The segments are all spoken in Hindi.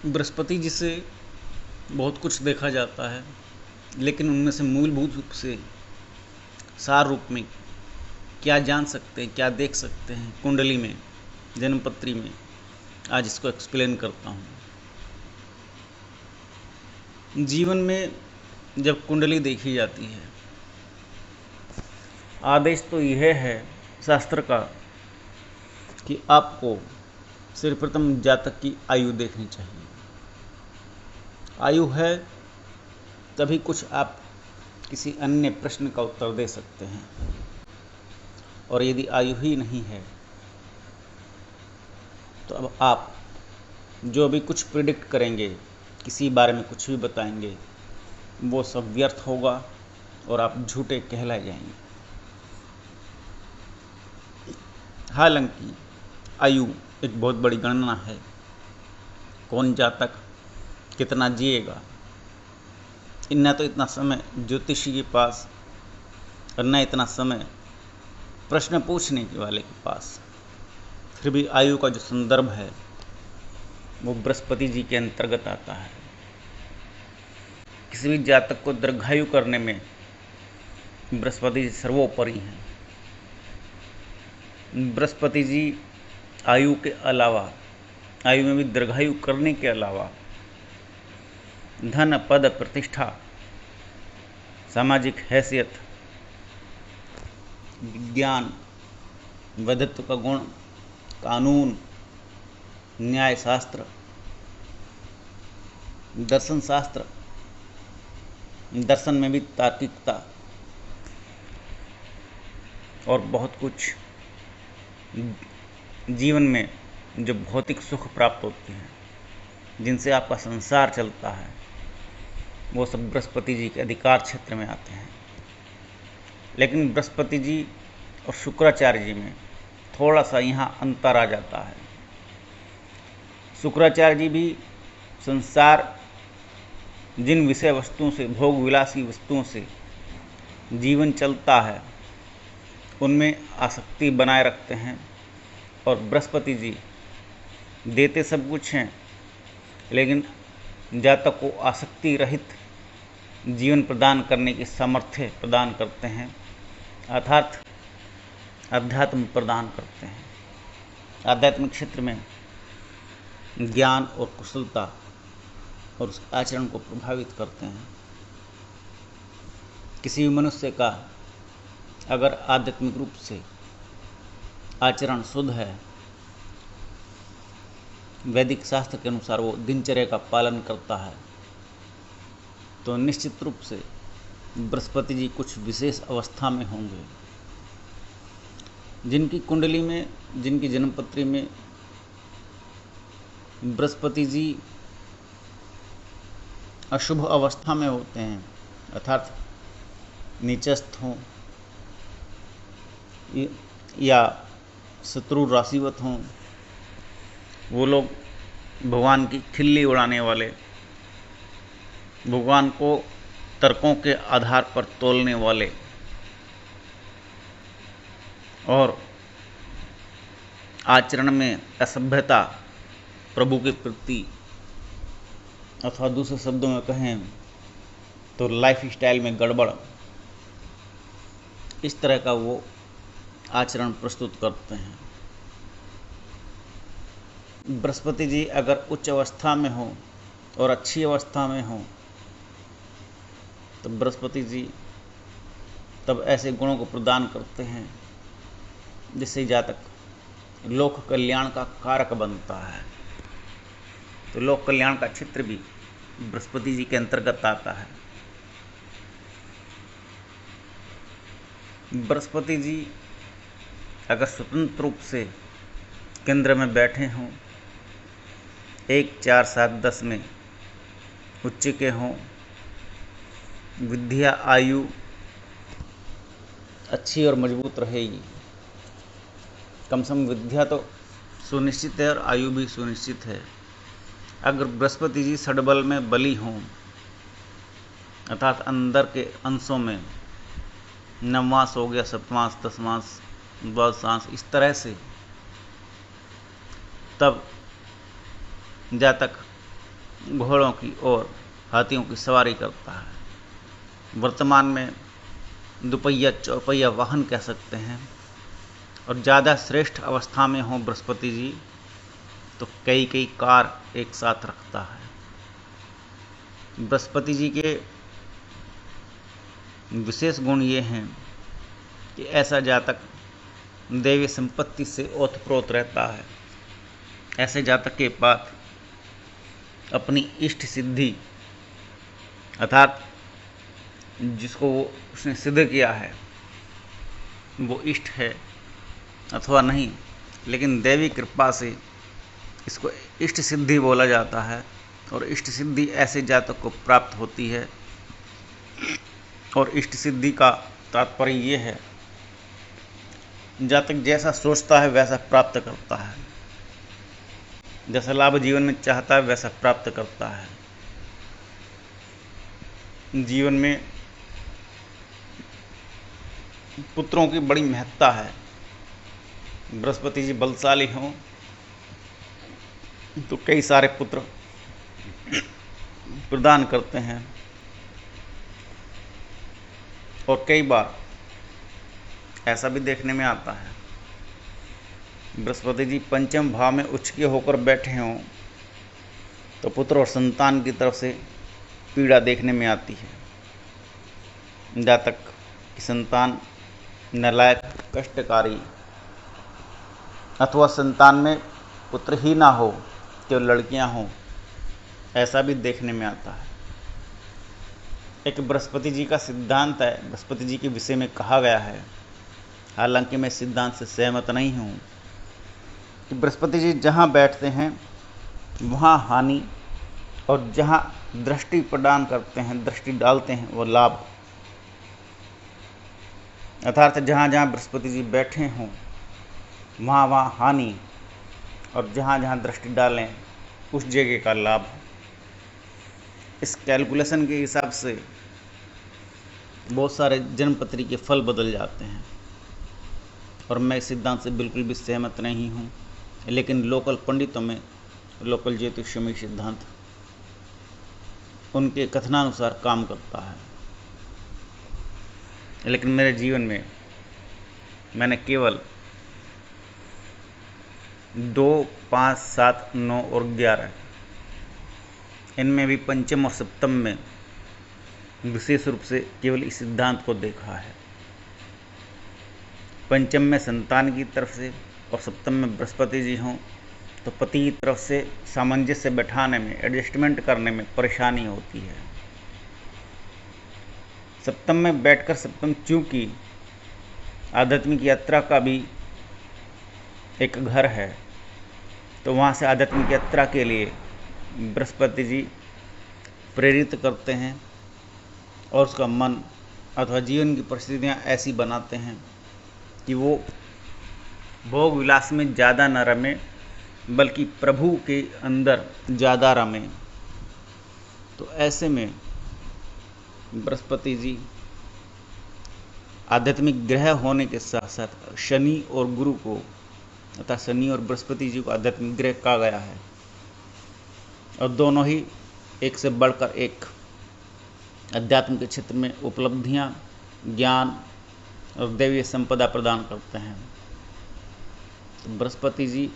बृहस्पति जी से बहुत कुछ देखा जाता है, लेकिन उनमें से मूलभूत रूप से सार रूप में क्या जान सकते हैं, क्या देख सकते हैं कुंडली में, जन्मपत्री में, आज इसको एक्सप्लेन करता हूँ। जीवन में जब कुंडली देखी जाती है, आदेश तो यह है शास्त्र का कि आपको सर्वप्रथम जातक की आयु देखनी चाहिए। आयु है तभी कुछ आप किसी अन्य प्रश्न का उत्तर दे सकते हैं, और यदि आयु ही नहीं है तो अब आप जो भी कुछ प्रिडिक्ट करेंगे, किसी बारे में कुछ भी बताएंगे, वो सब व्यर्थ होगा और आप झूठे कहलाए जाएंगे। हालांकि आयु एक बहुत बड़ी गणना है। कौन जातक कितना जिएगा, न तो इतना समय ज्योतिषी के पास और न इतना समय प्रश्न पूछने के वाले के पास। फिर भी आयु का जो संदर्भ है वो बृहस्पति जी के अंतर्गत आता है। किसी भी जातक को दीर्घायु करने में बृहस्पति जी सर्वोपरि हैं। बृहस्पति जी आयु के अलावा, आयु में भी दीर्घायु करने के अलावा धन, पद, प्रतिष्ठा, सामाजिक हैसियत, विज्ञान, वैधत्व का गुण, कानून, न्याय शास्त्र, दर्शन शास्त्र, दर्शन में भी तार्किकता और बहुत कुछ, जीवन में जो भौतिक सुख प्राप्त होते हैं, जिनसे आपका संसार चलता है, वो सब बृहस्पति जी के अधिकार क्षेत्र में आते हैं। लेकिन बृहस्पति जी और शुक्राचार्य जी में थोड़ा सा यहाँ अंतर आ जाता है। शुक्राचार्य जी भी संसार जिन विषय वस्तुओं से, भोग विलासी वस्तुओं से जीवन चलता है, उनमें आसक्ति बनाए रखते हैं, और बृहस्पति जी देते सब कुछ हैं, लेकिन जातक को आसक्ति रहित जीवन प्रदान करने की सामर्थ्य प्रदान करते हैं, अर्थात अध्यात्म प्रदान करते हैं। आध्यात्मिक क्षेत्र में ज्ञान और कुशलता और उस आचरण को प्रभावित करते हैं। किसी भी मनुष्य का अगर आध्यात्मिक रूप से आचरण शुद्ध है, वैदिक शास्त्र के अनुसार वो दिनचर्या का पालन करता है, तो निश्चित रूप से बृहस्पति जी कुछ विशेष अवस्था में होंगे। जिनकी कुंडली में, जिनकी जन्मपत्री में बृहस्पति जी अशुभ अवस्था में होते हैं, अर्थात नीचस्थ हों या शत्रु राशिवत हों, वो लोग भगवान की खिल्ली उड़ाने वाले, भगवान को तर्कों के आधार पर तोलने वाले और आचरण में असभ्यता, प्रभु के प्रति, अथवा दूसरे शब्दों में कहें तो लाइफ स्टाइल में गड़बड़, इस तरह का वो आचरण प्रस्तुत करते हैं। बृहस्पति जी अगर उच्च अवस्था में हो और अच्छी अवस्था में हो, तो बृहस्पति जी तब ऐसे गुणों को प्रदान करते हैं जिससे जातक लोक कल्याण का कारक बनता है। तो लोक कल्याण का क्षेत्र भी बृहस्पति जी के अंतर्गत आता है। बृहस्पति जी अगर स्वतंत्र रूप से केंद्र में बैठे हों, 1, 4, 7, 10 में उच्च के हों, विद्या आयु अच्छी और मजबूत रहेगी। कम से कम विद्या तो सुनिश्चित है और आयु भी सुनिश्चित है। अगर बृहस्पति जी षड्बल में बली हों, अर्थात अंदर के अंशों में नवमांश हो गया, सप्तमांश, दसमांश, द्वादशांश, इस तरह से, तब जातक घोड़ों की और हाथियों की सवारी करता है। वर्तमान में दुपहिया चौपहिया वाहन कह सकते हैं, और ज़्यादा श्रेष्ठ अवस्था में हों बृहस्पति जी तो कई कई कार एक साथ रखता है। बृहस्पति जी के विशेष गुण ये हैं कि ऐसा जातक दैवीय संपत्ति से ओतप्रोत रहता है। ऐसे जातक के पास अपनी इष्ट सिद्धि अर्थात जिसको उसने सिद्ध किया है वो इष्ट है अथवा नहीं, लेकिन दैवी कृपा से इसको इष्ट सिद्धि बोला जाता है। और इष्ट सिद्धि ऐसे जातक को प्राप्त होती है, और इष्ट सिद्धि का तात्पर्य ये है जातक जैसा सोचता है वैसा प्राप्त करता है, जैसा लाभ जीवन में चाहता है वैसा प्राप्त करता है। जीवन में पुत्रों की बड़ी महत्ता है। बृहस्पति जी बलशाली हों तो कई सारे पुत्र प्रदान करते हैं, और कई बार ऐसा भी देखने में आता है बृहस्पति जी पंचम भाव में उच्च के होकर बैठे हों तो पुत्र और संतान की तरफ से पीड़ा देखने में आती है। जातक की संतान नालायक, कष्टकारी, अथवा संतान में पुत्र ही ना हो, केवल लड़कियां हों, ऐसा भी देखने में आता है। एक बृहस्पति जी का सिद्धांत है, बृहस्पति जी के विषय में कहा गया है, हालांकि मैं सिद्धांत से सहमत नहीं हूँ, कि बृहस्पति जी जहाँ बैठते हैं वहाँ हानि, और जहाँ दृष्टि प्रदान करते हैं, दृष्टि डालते हैं, वो लाभ। अर्थात जहाँ जहाँ बृहस्पति जी बैठे हों वहाँ वहाँ हानि, और जहाँ जहाँ दृष्टि डालें उस जगह का लाभ। इस कैलकुलेशन के हिसाब से बहुत सारे जन्मपत्री के फल बदल जाते हैं, और मैं इस सिद्धांत से बिल्कुल भी सहमत नहीं हूँ, लेकिन लोकल पंडितों में, लोकल ज्योतिषमय सिद्धांत उनके कथनानुसार काम करता है। लेकिन मेरे जीवन में मैंने केवल 2, 5, 7, 9 और 11 इनमें भी पंचम और सप्तम में विशेष रूप से केवल इस सिद्धांत को देखा है। पंचम में संतान की तरफ से और सप्तम में बृहस्पति जी हों तो पति की तरफ से सामंजस्य बैठाने में, एडजस्टमेंट करने में परेशानी होती है। सप्तम में बैठकर, सप्तम चूंकि आध्यात्मिक यात्रा का भी एक घर है, तो वहाँ से आध्यात्मिक यात्रा के लिए बृहस्पति जी प्रेरित करते हैं, और उसका मन अथवा जीवन की परिस्थितियाँ ऐसी बनाते हैं कि वो भोग विलास में ज़्यादा न रमे, बल्कि प्रभु के अंदर ज़्यादा रमे। तो ऐसे में बृहस्पति जी आध्यात्मिक ग्रह होने के साथ साथ शनि और गुरु को, अतः शनि और बृहस्पति जी को आध्यात्मिक ग्रह कहा गया है, और दोनों ही एक से बढ़कर एक अध्यात्म के क्षेत्र में उपलब्धियां, ज्ञान और दैवीय संपदा प्रदान करते हैं। तो बृहस्पति जी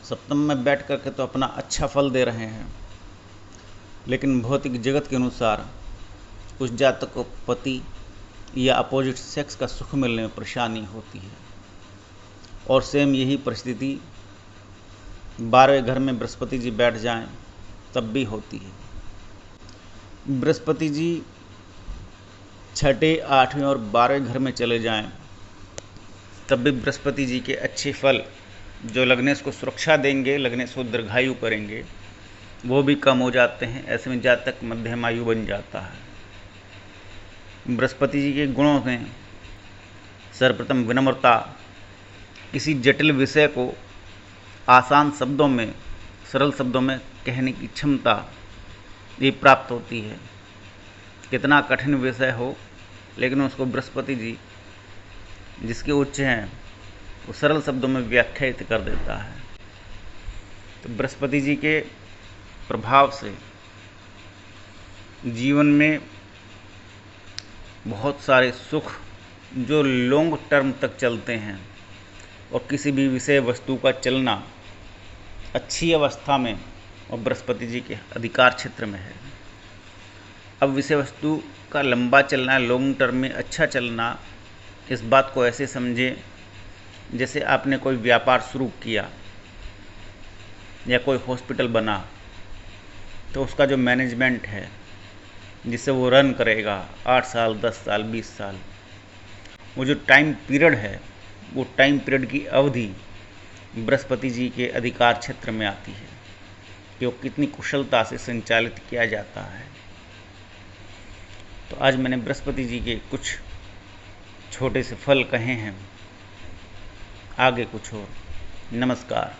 सप्तम में बैठ करके तो अपना अच्छा फल दे रहे हैं, लेकिन भौतिक जगत के अनुसार उस जातक को पति या अपोजिट सेक्स का सुख मिलने में परेशानी होती है। और सेम यही परिस्थिति 12वें घर में बृहस्पति जी बैठ जाएं तब भी होती है। बृहस्पति जी 6, 8वें और 12वें घर में चले जाएं तब भी बृहस्पति जी के अच्छे फल जो लग्नेश को सुरक्षा देंगे, लग्नेश को दीर्घायु करेंगे, वो भी कम हो जाते हैं। ऐसे में जातक मध्यम आयु बन जाता है। बृहस्पति जी के गुणों में सर्वप्रथम विनम्रता, किसी जटिल विषय को आसान शब्दों में, सरल शब्दों में कहने की क्षमता ये प्राप्त होती है। कितना कठिन विषय हो, लेकिन उसको बृहस्पति जी जिसके उच्च हैं वो सरल शब्दों में व्याख्यायित कर देता है। तो बृहस्पति जी के प्रभाव से जीवन में बहुत सारे सुख जो लॉन्ग टर्म तक चलते हैं, और किसी भी विषय वस्तु का चलना अच्छी अवस्था में और बृहस्पति जी के अधिकार क्षेत्र में है। अब विषय वस्तु का लंबा चलना, लॉन्ग टर्म में अच्छा चलना, इस बात को ऐसे समझे जैसे आपने कोई व्यापार शुरू किया या कोई हॉस्पिटल बना, तो उसका जो मैनेजमेंट है जिससे वो रन करेगा 8 साल, 10 साल, 20 साल, वो जो टाइम पीरियड है, वो टाइम पीरियड की अवधि बृहस्पति जी के अधिकार क्षेत्र में आती है कि वो कितनी कुशलता से संचालित किया जाता है। तो आज मैंने बृहस्पति जी के कुछ छोटे से फल कहे हैं, आगे कुछ और। नमस्कार।